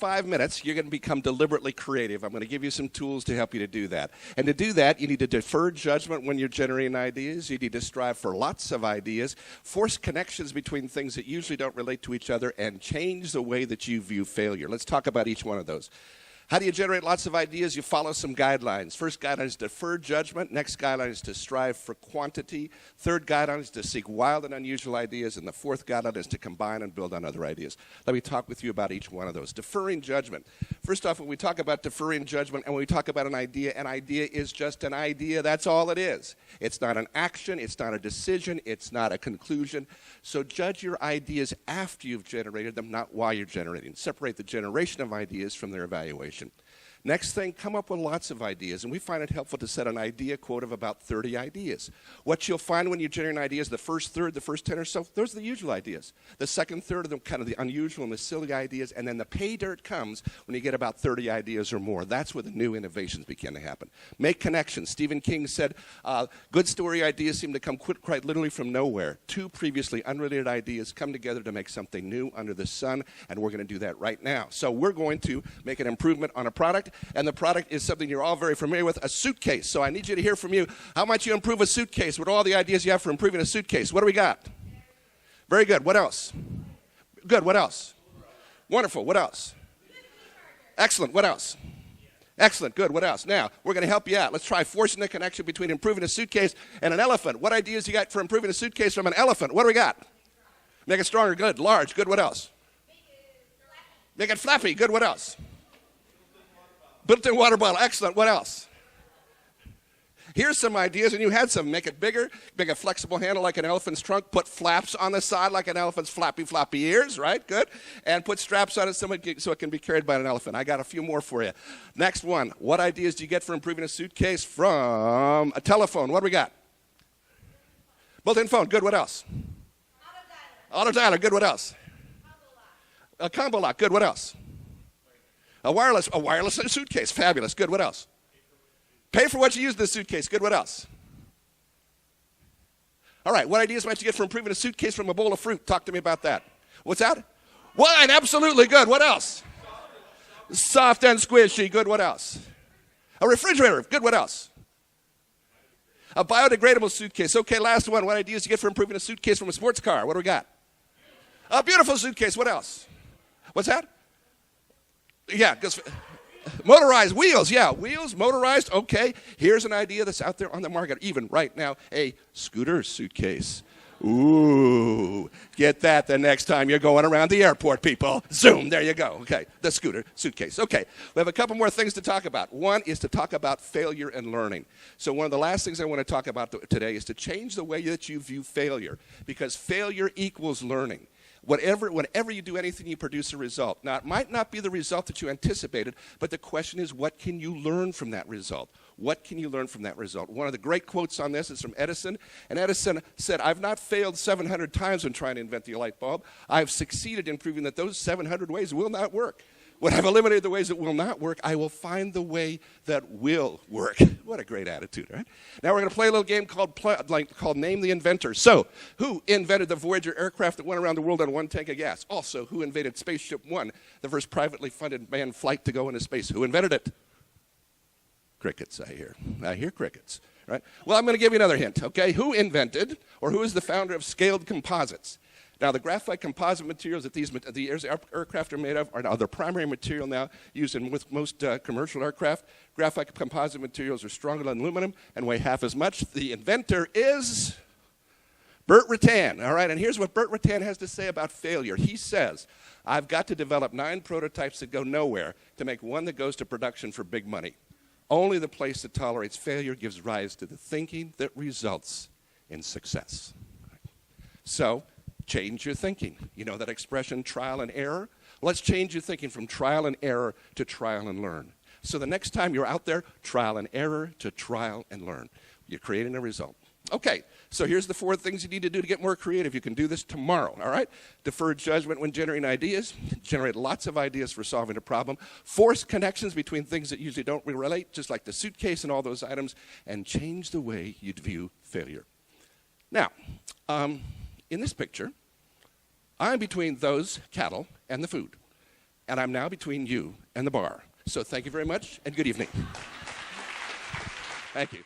5 minutes, you're going to become deliberately creative. I'm going to give you some tools to help you to do that. And to do that, you need to defer judgment when you're generating ideas. You need to strive for lots of ideas, force connections between things that usually don't relate to each other, and change the way that you view failure. Let's talk about each one of those. How do you generate lots of ideas? You follow some guidelines. First guideline is defer judgment. Next guideline is to strive for quantity. Third guideline is to seek wild and unusual ideas. And the fourth guideline is to combine and build on other ideas. Let me talk with you about each one of those. Deferring judgment. First off, when we talk about deferring judgment and when we talk about an idea is just an idea. That's all it is. It's not an action. It's not a decision. It's not a conclusion. So judge your ideas after you've generated them, not while you're generating. Separate the generation of ideas from their evaluation. Next thing, come up with lots of ideas, and we find it helpful to set an idea quote of about 30 ideas. What you'll find when you're generating ideas, the first third, the first 10 or so, those are the usual ideas. The second third are the kind of the unusual and the silly ideas, and then the pay dirt comes when you get about 30 ideas or more. That's where the new innovations begin to happen. Make connections. Stephen King said, good story ideas seem to come quite literally from nowhere. Two previously unrelated ideas come together to make something new under the sun, and we're going to do that right now. So we're going to make an improvement on a product. And the product is something you're all very familiar with, a suitcase. So I need you to hear from you. How might you improve a suitcase? What are all the ideas you have for improving a suitcase? What do we got? Very good. What else? Good. What else? Wonderful. What else? Excellent. What else? Excellent. Good. What else? Now, we're going to help you out. Let's try forcing the connection between improving a suitcase and an elephant. What ideas you got for improving a suitcase from an elephant? What do we got? Make it stronger. Good. Large. Good. What else? Make it flappy. Good. What else? Built-in water bottle. Excellent. What else? Here's some ideas, and you had some. Make it bigger, make a flexible handle like an elephant's trunk, put flaps on the side like an elephant's floppy ears, right? Good. And put straps on it so it can be carried by an elephant. I got a few more for you. Next one. What ideas do you get for improving a suitcase from a telephone? What do we got? Built-in phone. Good. What else? Auto dialer. Good. What else? A combo lock. Good. What else? A wireless suitcase. Fabulous. Good. What else? Pay for what you use in the suitcase. Good. What else? All right. What ideas might you get for improving a suitcase from a bowl of fruit? Talk to me about that. What's that? Wine. Absolutely. Good. What else? Soft and squishy. Good. What else? A refrigerator. Good. What else? A biodegradable suitcase. Okay. Last one. What ideas do you get for improving a suitcase from a sports car? What do we got? A beautiful suitcase. What else? What's that? Yeah, motorized wheels. Yeah, wheels, motorized. Okay, here's an idea that's out there on the market, even right now, a scooter suitcase. Ooh, get that the next time you're going around the airport, people. Zoom, there you go. Okay, the scooter suitcase. Okay, we have a couple more things to talk about. One is to talk about failure and learning. So one of the last things I want to talk about today is to change the way that you view failure, because failure equals learning. Whenever you do anything, you produce a result. Now, it might not be the result that you anticipated, but the question is, what can you learn from that result? What can you learn from that result? One of the great quotes on this is from Edison. And Edison said, I've not failed 700 times when trying to invent the light bulb. I've succeeded in proving that those 700 ways will not work. When I've eliminated the ways that will not work, I will find the way that will work. What a great attitude, right? Now we're going to play a little game called Name the Inventor. So, who invented the Voyager aircraft that went around the world on one tank of gas? Also, who invented Spaceship One, the first privately funded manned flight to go into space? Who invented it? Crickets, I hear. I hear crickets, right? Well, I'm going to give you another hint, okay? Who invented, or who is the founder of scaled composites? Now, the graphite composite materials that the aircraft are made of are now the primary material now used in most commercial aircraft. Graphite composite materials are stronger than aluminum and weigh half as much. The inventor is Burt Rutan. All right, and here's what Burt Rutan has to say about failure. He says, I've got to develop 9 prototypes that go nowhere to make one that goes to production for big money. Only the place that tolerates failure gives rise to the thinking that results in success. So, change your thinking. You know that expression, trial and error? Let's change your thinking from trial and error to trial and learn. So the next time you're out there, trial and error to trial and learn. You're creating a result. Okay, so here's the 4 things you need to do to get more creative. You can do this tomorrow, all right? Defer judgment when generating ideas. Generate lots of ideas for solving a problem. Force connections between things that usually don't relate, just like the suitcase and all those items. And change the way you view failure. Now, in this picture, I'm between those cattle and the food. and I'm now between you and the bar. So thank you very much, and good evening. Thank you.